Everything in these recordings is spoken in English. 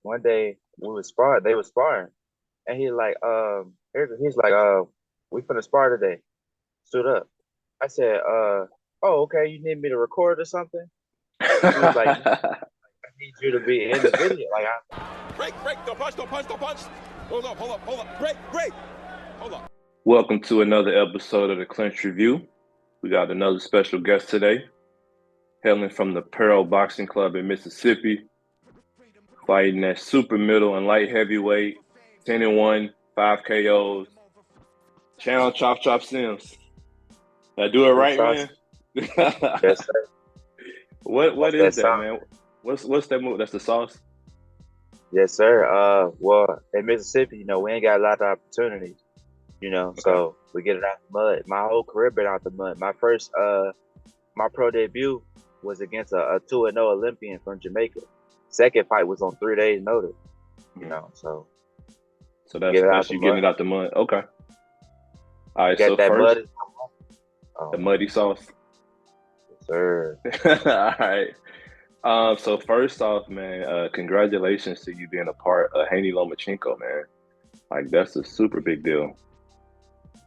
one day they was sparring, and he's like, we finna spar today. Stood up. I said, oh, okay, you need me to record or something? He was like, I need you to be in the video. Break, don't punch. Hold up. Break. Hold up. Welcome to another episode of the Clinch Review. We got another special guest today, hailing from the Pearl Boxing Club in Mississippi, fighting at super middle and light heavyweight, 10-1, 5 KOs. Chown Chop Sims. Did I do it right, sauce. man? Yes, sir. What That's is that that, sauce. man? What's that move? That's the sauce? Yes, sir. Well, in Mississippi, we ain't got a lot of opportunities, Okay. so we get it out the mud. My whole career been out the mud. My pro debut was against a 2-0 Olympian from Jamaica. Second fight was on 3 days notice, so So get it out that's the you mud. getting it out the mud. Okay. All right, Get so that first, mud. the Oh, muddy sauce. yes, sir. All right. So first off, man, congratulations to you being a part of Haney Lomachenko, man. Like that's a super big deal,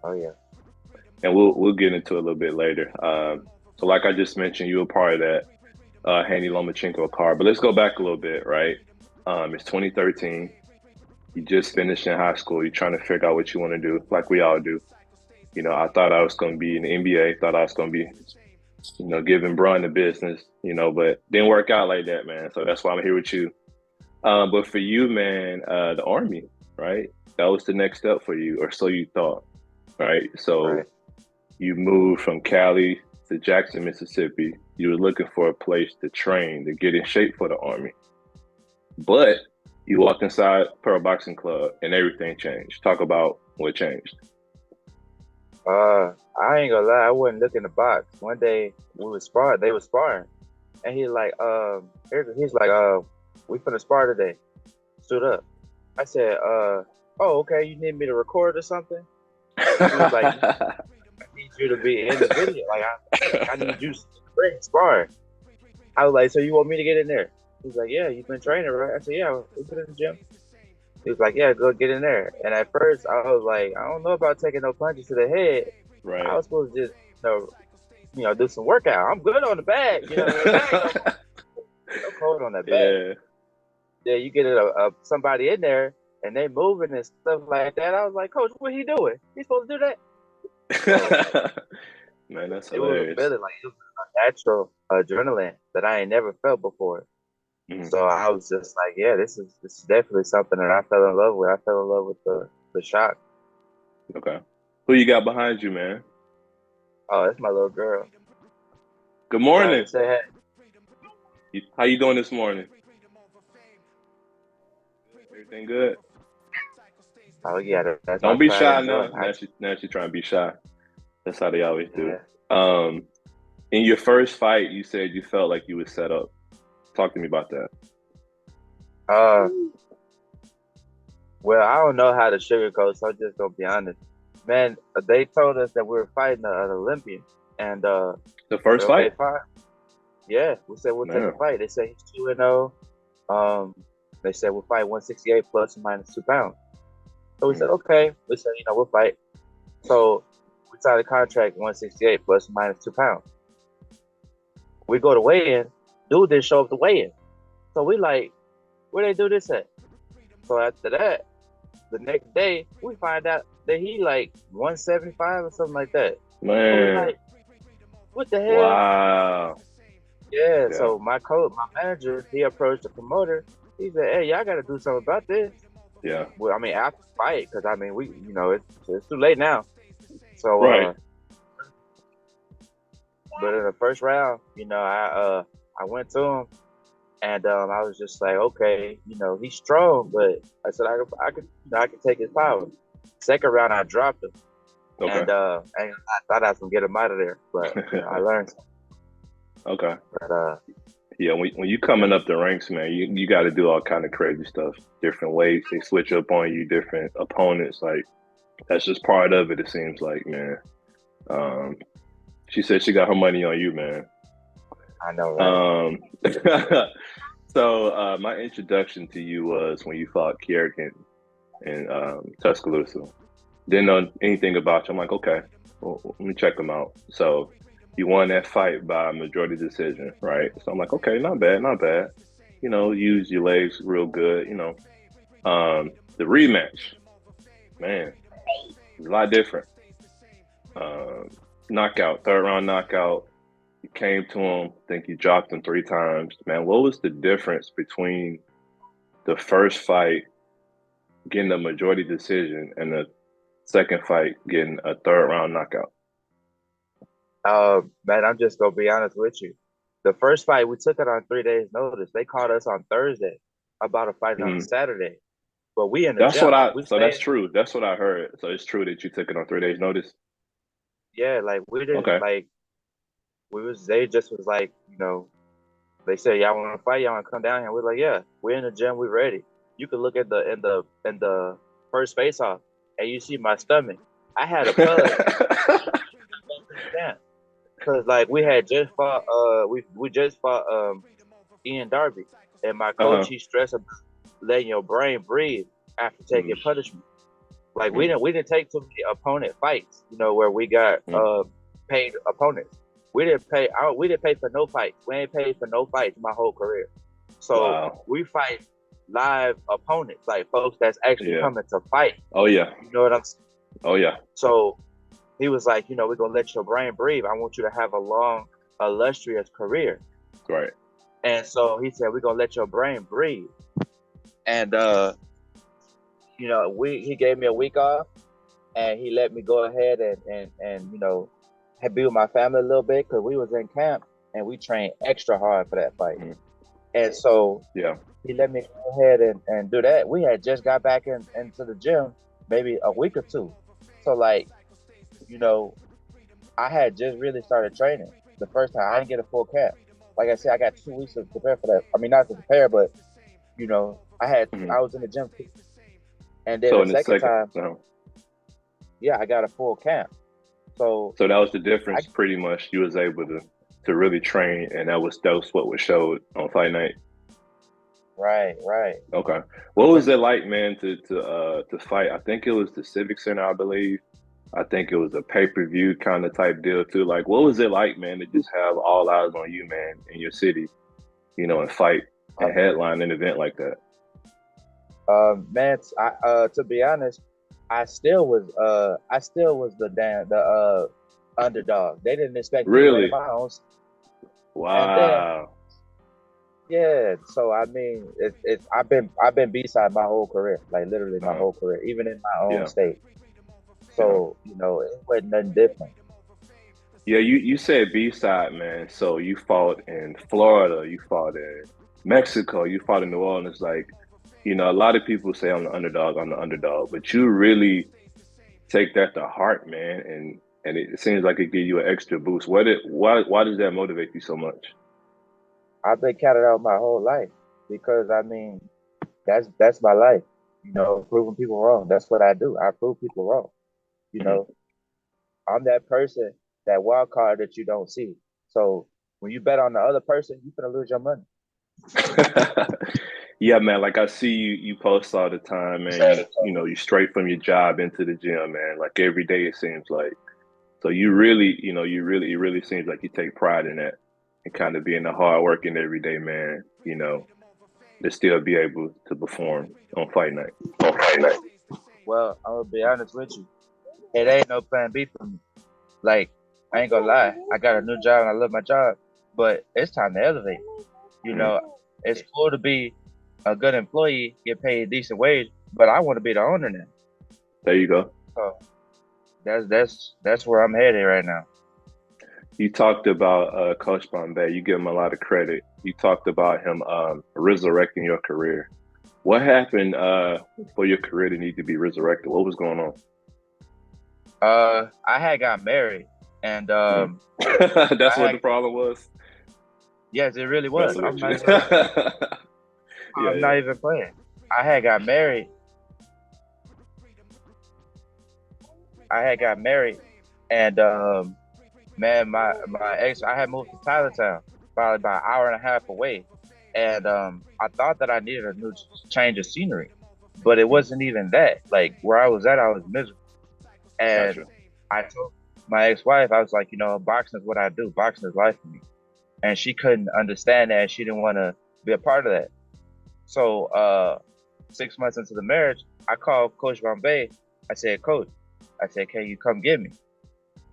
Oh, yeah. and we'll get into it a little bit later. So like I just mentioned, you were part of that Haney Lomachenko card, but let's go back a little bit, right? It's 2013. You just finished in high school. You're trying to figure out what you want to do, like we all do. I thought I was going to be in the NBA. Thought I was going to be, giving Bron the business, but didn't work out like that, man. So that's why I'm here with you. But for you, man, the Army, right? That was the next step for you, or so you thought, right? Right. So you moved from Cali to Jackson, Mississippi. You were looking for a place to train, to get in shape for the Army. But you walked inside Pearl Boxing Club and everything changed. Talk about what changed. I ain't gonna lie, I wasn't looking the box. One day they was sparring, and he's like, we finna spar today. Stood up. I said, oh, okay, you need me to record or something? He was like, I need you to be in the video. I need you to sparring. I was like, so you want me to get in there? He's like, yeah, you've been training, right? I said, yeah, we've been in the gym. He was like, yeah, go get in there. And at first, I was like, I don't know about taking no punches to the head. I Right. was supposed to just, do some workout. I'm good on the bag. The bag no cold on that bag. Yeah. Yeah, you get somebody in there and they moving and stuff like that. I was like, Coach, what he doing? He's supposed to do that. So Man, that's it was a hilarious. feeling like it was a natural adrenaline that I ain't never felt before. Mhm. So I was just like, yeah, this is definitely something that I fell in love with. I fell in love with the shot. Okay. Who you got behind you, man? Oh, that's my little girl. Good Tell her morning. to say hey. How you doing this morning? Everything good? Oh yeah, that's my Don't be pride shy and joy. now. Now she trying to be shy. That's how they always do. Yeah. Um, in your first fight, you said you felt like you were set up. Talk to me about that. Uh, well, I don't know how to sugarcoat, so I'm just gonna be honest. Man, they told us that we were fighting an Olympian, and The I said, first okay, fight? fine. Yeah, we said we'll take a Man. fight. They said he's 2-0. Um, they said we'll fight 168 plus or minus 2 pounds. So we said, okay. We said, we'll fight. So we signed a contract 168 plus or minus 2 pounds. We go to weigh-in. Dude didn't show up to weigh-in. So we like, where they do this at? So after that, the next day, we find out that he like 175 or something like that. So we Man. like, what the hell? Wow. Yeah. Yeah. So my manager, he approached the promoter. He said, hey, y'all got to do something about this. Yeah. Well, I mean, after the fight, because I mean, it's too late now. So, Right. but in the first round, I went to him and I was just like, okay, he's strong, but I said I could take his power. Second round, I dropped him, Okay. and I thought I was gonna get him out of there, but I learned something. Okay. But Yeah, when you coming up the ranks, man, you got to do all kind of crazy stuff, different ways. They switch up on you, different opponents. Like that's just part of it. It seems like, man. Um, she said she got her money on you, man. I know, right? Um, So my introduction to you was when you fought Kierkegaard in Tuscaloosa. Didn't know anything about you. I'm like, okay, well, let me check him out. So you won that fight by majority decision, right? So I'm like, okay, not bad, not bad. Use your legs real good. The rematch, man, it's a lot different. Um, Knockout, third round knockout. You came to him, I think you dropped him 3 times. Man, what was the difference between the first fight getting a majority decision and the second fight getting a third round knockout? Man, I'm just gonna be honest with you. The first fight we took it on 3 days notice. They called us on Thursday about a fight on Mhm. Saturday, but we in the That's what gym. I. We So that's stayed. true. That's what I heard. So it's true that you took it on 3 days' notice. Yeah, like we didn't Okay. like we was. They just was like, they said y'all want to fight, y'all want to come down here. We're like, yeah, we're in the gym, we're ready. You can look at the first face off, and you see my stomach. I had a pud. Because like we had just fought we just fought Ian Darby, and my coach Uh-huh. he stressed about letting your brain breathe after taking Mm, punishment. Like we mm, didn't take too many opponent fights, where we got mm. paid opponents. We didn't pay for no fights. We ain't paid for no fights my whole career. So Wow. we fight live opponents, like folks that's actually Yeah. coming to fight. Oh yeah. You know what I'm saying? Oh yeah. So he was like, we're gonna let your brain breathe. I want you to have a long, illustrious career. Right. And so he said, we're gonna let your brain breathe. And he gave me a week off, and he let me go ahead and be with my family a little bit, because we was in camp and we trained extra hard for that fight. Mm. And so Yeah. he let me go ahead and do that. We had just got back into the gym maybe a week or two. So like, I had just really started training the first time. I didn't get a full camp. Like I said, I got 2 weeks to prepare for that. I mean, not to prepare, but Mhm. I was in the gym, and then So the in the second second, time, yeah, I got a full camp. So so that was the I difference. Pretty much, you was able to really train, and that was what was showed on fight night. right, right. Okay. What was But it like, man, to fight? I think it was the Civic Center, I believe. I think it was a pay-per-view kind of type deal too. Like, what was it like, man, to just have all eyes on you, man, in your city, and fight and headline an event like that? man, to be honest, I still was the underdog. They didn't expect me to win in Really? my own. And then Wow. yeah, so I mean, I've been B-side my whole career, like literally my Uh-huh. whole career, even in my own Yeah. state. Yeah. So it wasn't nothing different. Yeah, you said B-side, man. So you fought in Florida, you fought in Mexico, you fought in New Orleans. Like, a lot of people say I'm the underdog, but you really take that to heart, man, and it seems like it gives you an extra boost. Why does that motivate you so much? I've been counted out my whole life, because I mean, that's my life. Proving people wrong. That's what I do. I prove people wrong. You Mhm. know, I'm that person, that wild card that you don't see. So when you bet on the other person, you're gonna lose your money. Yeah, man. Like I see you post all the time, man. You straight from your job into the gym, man. Like every day it seems like. So you really, it really seems like you take pride in that and kind of being a hard working everyday man, to still be able to perform on fight night. Well, I'm gonna be honest with you. It ain't no plan B for me. Like, I ain't gonna lie. I got a new job and I love my job, but it's time to elevate. You Mm. know, it's cool to be a good employee, get paid a decent wage, but I want to be the owner now. There you go. So that's where I'm headed right now. You talked about Coach Bombay. You give him a lot of credit. You talked about him resurrecting your career. What happened for your career to need to be resurrected? What was going on? I had got married, and Mm. I That's what the had problem was. yes, it really was. Messing with you. Yeah, I'm yeah. not even playing. I had got married. I had got married, and man, my ex, I had moved to Tylertown, probably about an hour and a half away. and I thought that I needed a new change of scenery, but it wasn't even that. Like where I was at, I was miserable, and Gotcha. I told my ex-wife, I was like, boxing is what I do. Boxing is life for me, and she couldn't understand that. She didn't want to be a part of that. So 6 months into the marriage, I called Coach Bombay. I said, Coach, I said, can you come get me?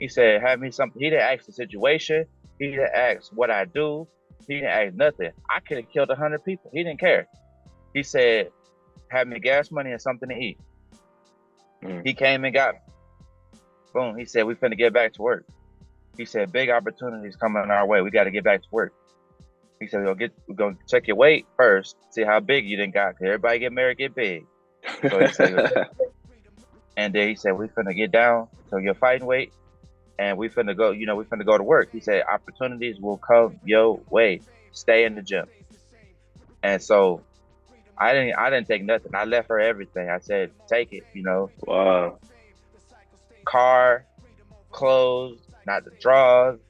He said, have me something. He didn't ask the situation. He didn't ask what I do. He didn't ask nothing. I could have killed 100 people. He didn't care. He said, have me gas money and something to eat. He came and got me. Boom. He said, we finna get back to work. He said, big opportunities coming our way. We got to get back to work. He said, we're gonna check your weight first, see how big you done got. Cause everybody get married, get big. So he said, and then he said, we finna get down to your fighting weight, and we finna go. We finna go to work. He said, opportunities will come your way. Stay in the gym. And so I didn't take nothing. I left her everything. I said, take it. Wow. Car, clothes, not the drawers,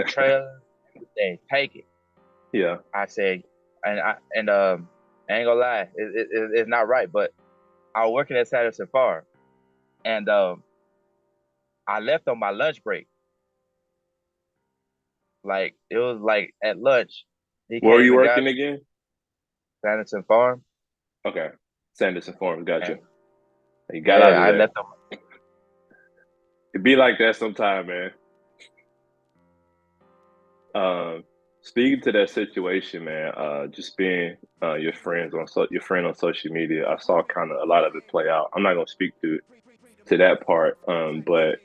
trailer. Everything. Take it. Yeah. I said, I ain't gonna lie, it's not right, but I was working at Patterson Farm, and I left on my lunch break. Like it was like at lunch, he Where are came you and got working me, again? Patterson Farm. Okay. Sanderson Farms, gotcha. And, You got out of I there. left on. It be like that sometime, man. Speaking to that situation, man, just being your friend on social media, I saw kind of a lot of it play out. I'm not gonna speak to that part, but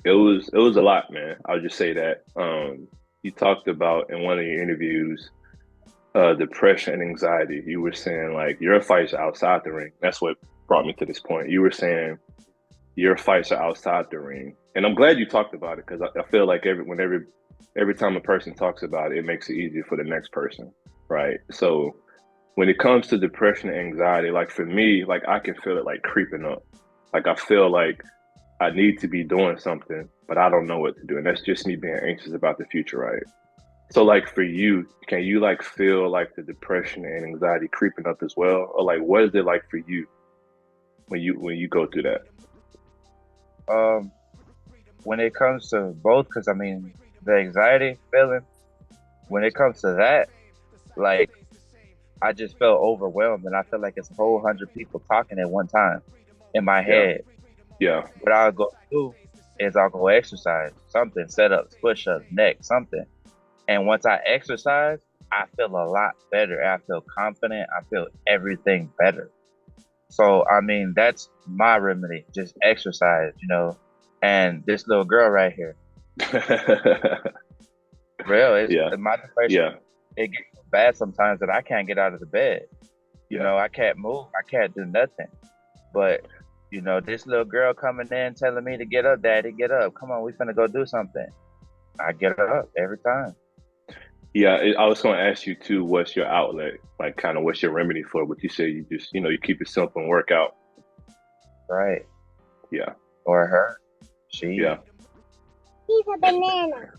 it was a lot, man. I'll just say that. You talked about in one of your interviews, depression and anxiety. You were saying like your fights are outside the ring. That's what brought me to this point. You were saying your fights are outside the ring, and I'm glad you talked about it because I feel like every time a person talks about it, it makes it easier for the next person, right? So when it comes to depression and anxiety, like for me, like I can feel it like creeping up. Like I feel like I need to be doing something, but I don't know what to do. And that's just me being anxious about the future, right? So like for you, can you like feel like the depression and anxiety creeping up as well? Or like what is it like for you when you go through that? When it comes to both, because I mean the anxiety feeling, when it comes to that, like I just felt overwhelmed, and I feel like it's a whole 100 people talking at one time in my Yeah. head. Yeah. What I'll go do is I'll go exercise something, set ups, push ups, neck, something. And once I exercise, I feel a lot better. I feel confident. I feel everything better. So, I mean, that's my remedy. Just exercise, And this little girl right here, real, it's Yeah. my depression. Yeah. It gets so bad sometimes that I can't get out of the bed. I can't move. I can't do nothing. But, this little girl coming in telling me to get up, Daddy, get up. Come on, we finna go do something. I get up every time. Yeah, I was going to ask you too, what's your outlet? Like kind of what's your remedy for what you say you just, you keep it simple and work out. Right. Yeah. Or her. Yeah. He's a banana.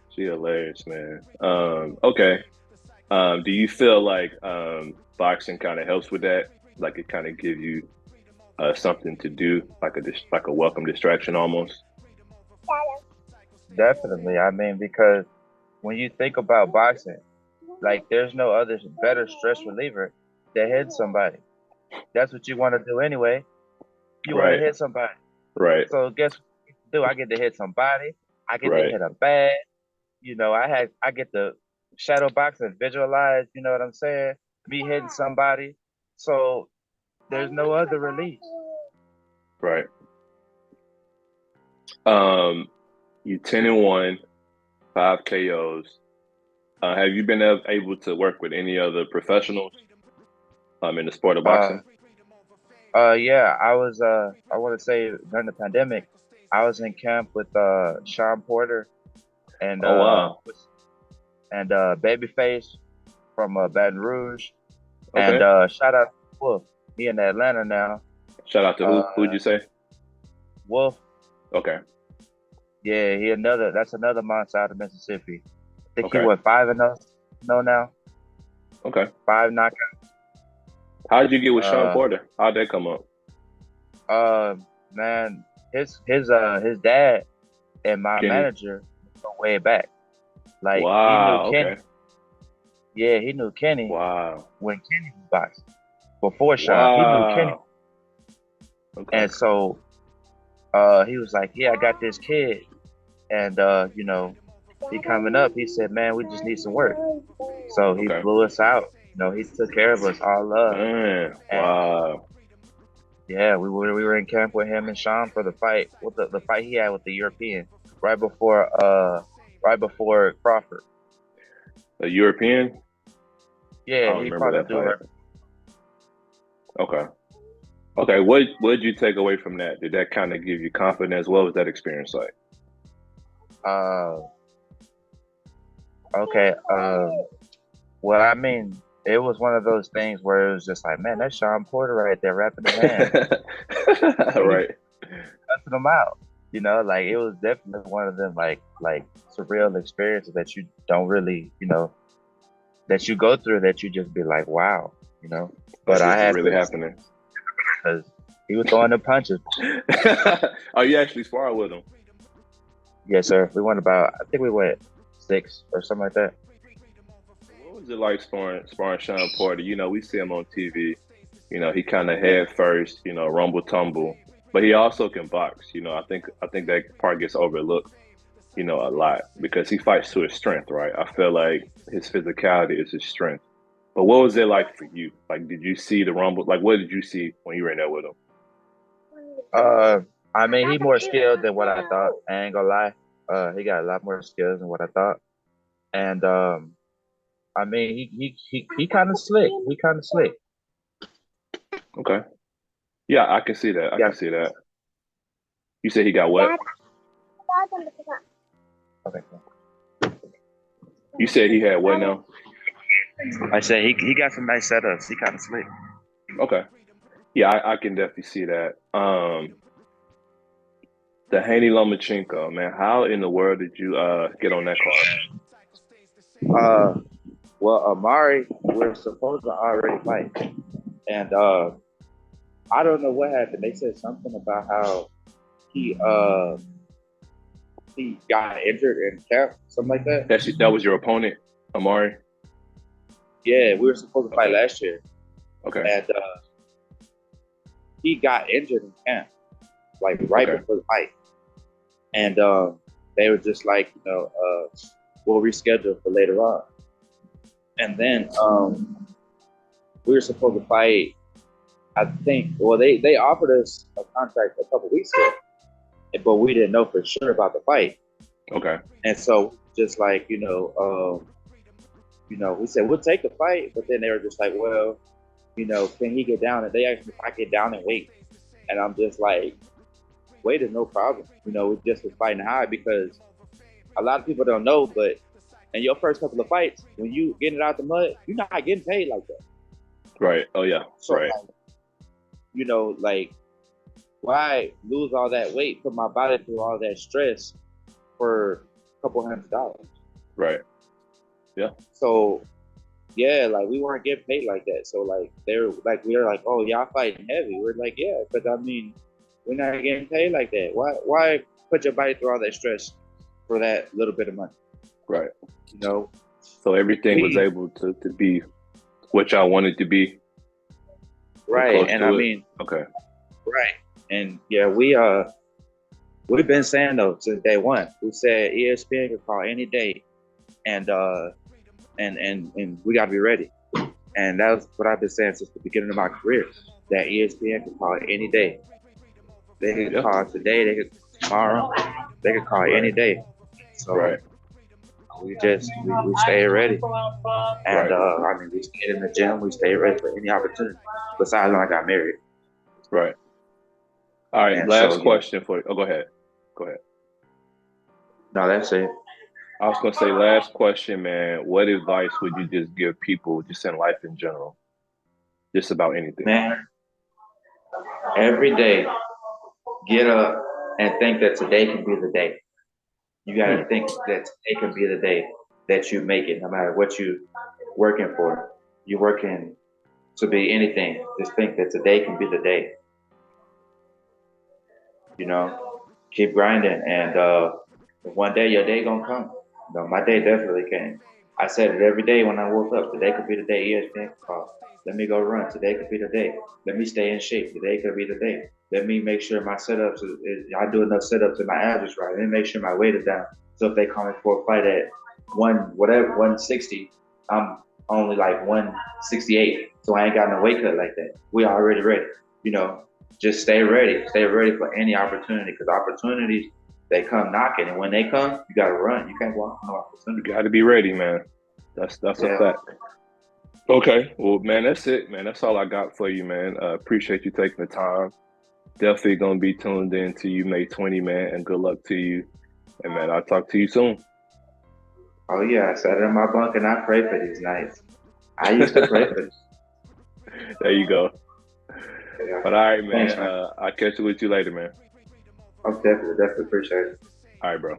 She hilarious, man. Okay. Do you feel like boxing kind of helps with that? Like it kind of gives you something to do, like a welcome distraction almost? Definitely. I mean, because when you think about boxing, like there's no other better stress reliever than hitting somebody. That's what you want to do anyway. You want to Right. hit somebody. Right. So guess what I get to do? I get to hit somebody. I get to Right. hit a bag. I get to shadow box and visualize, you know what I'm saying? Me hitting somebody. So there's no other relief. Right. You 10-1, 5 KOs. Have you been able to work with any other professionals in the sport of boxing? Yeah, I was I want to say during the pandemic, I was in camp with Sean Porter and Oh wow. Babyface from Baton Rouge. Okay. And shout out to Wolf. He in Atlanta now. Shout out to who? Who'd you say? Wolf. Okay. Yeah, that's another monster out of Mississippi. I think he Okay. went 5-0 no now. Okay. 5 knockouts. How did you get with Sean Uh Porter? How'd that come up? uh man, his dad and my Kenny. manager go way back. Like he knew Wow. Kenny. Okay. Yeah, he knew Kenny Wow. when Kenny was boxing. Before Sean. He knew Kenny. Wow. Okay. And so he was like, yeah, I got this kid. And you know, he coming up, he said, man, we just need some work. So he Okay. flew us out. You know, he took care of us all love. Man. And Wow. yeah, we were in camp with him and Sean for the fight. With the fight he had with the European right before Crawford. A European? I Yeah, don't he remember fought a that dude fight. right. Okay. Okay. What did you take away from that? Did that kind of give you confidence? What was that experience like? Uh, okay. Well, I mean, it was one of those things where it was just like, man, that's Sean Porter right there rapping the man. And he Right. cussing them out. You know, like it was definitely one of them like surreal experiences that you don't really, that you go through that you just be like, wow, you know. But Like I this is had really to happening. because he was throwing the punches. Oh, you actually sparred with him? Yes, sir. I think we went 6 or something like that. What was it like sparring Sean Porter? We see him on TV. He kind of head first, rumble tumble, but he also can box. I think that part gets overlooked, a lot because he fights to his strength, right? I feel like his physicality is his strength. But what was it like for you? Like, did you see the rumble? Like, what did you see when you were in there with him? Uh, I mean, he more skilled than what I thought. I ain't gonna lie. He got a lot more skills than what I thought. And I mean, he kind of slick. He kind of slick. Okay. Yeah, I can see that. I Yeah. can see that. You said he got what? Okay. You said he had what now? I said he got some nice setups. He kind of slick. Okay. Yeah, I can definitely see that. The Haney Lomachenko, man, how in the world did you get on that card? Uh, well, Amari, we're supposed to already fight, and I don't know what happened. They said something about how he uh he got injured in camp, something like that. That was your opponent, Amari? Yeah, we were supposed to fight Okay. last year, Okay. and he got injured in camp, like right Okay. before the fight, and they were just like, we'll reschedule for later on, and then we were supposed to fight. I think. Well, they offered us a contract a couple weeks ago, but we didn't know for sure about the fight. Okay. And so, just like we said we'll take the fight, but then they were just like, well, can he get down? And they asked me if I get down and wait, and I'm just like, wait is no problem. We just was fighting high because a lot of people don't know, but in your first couple of fights, when you get it out the mud, you're not getting paid like that. Right. Oh yeah. So, Right. like, why lose all that weight, put my body through all that stress for a couple $100? Right. Yeah. So yeah, like we weren't getting paid like that. So like we were like, oh, y'all fighting heavy. We're like, yeah, because I mean, we're not getting paid like that. Why put your body through all that stress for that little bit of money? Right. So everything was able to be what y'all wanted to be. Right. And I mean, okay. Right. And yeah, we've been saying though since day one. We said ESPN can call any day, and we got to be ready. And that's what I've been saying since the beginning of my career. That ESPN can call any day. They can call today. They can tomorrow. They can call any day. So we stay ready. And I mean, we stayed in the gym. We stayed ready for any opportunity. Besides when I got married. Right. All right. And last question for you. Oh, go ahead. No, that's it. I was gonna say, last question, man. What advice would you just give people just in life in general? Just about anything. Man, every day, get up and think that today can be the day. You got to think that today can be the day that you make it, no matter what you working for. You're working to be anything. Just think that today can be the day. You know, keep grinding, and one day your day gonna come. You know, my day definitely came. I said it every day when I woke up. Today could be the day ESPN could call. Let me go run. Today could be the day. Let me stay in shape. Today could be the day. Let me make sure my setups is I do enough setups and my abs is right. Let me make sure my weight is down. So if they call me for a fight at 160, I'm only like 168. So I ain't got no weight cut like that. We already ready. You know, just stay ready. Stay ready for any opportunity, because opportunities, they come knocking, and when they come, you gotta run. You can't walk no opportunity. You got to be ready, man. That's a fact. Okay, well, man, that's it, man. That's all I got for you, man. Appreciate you taking the time. Definitely gonna be tuned in to you May 20, man, and good luck to you. And man, I'll talk to you soon. Oh yeah, I sat in my bunk and I pray for these nights. I used to pray for this. There you go. Yeah. But all right, man. Thanks, man. I'll catch you with you later, man. I'm definitely appreciate it. All right, bro.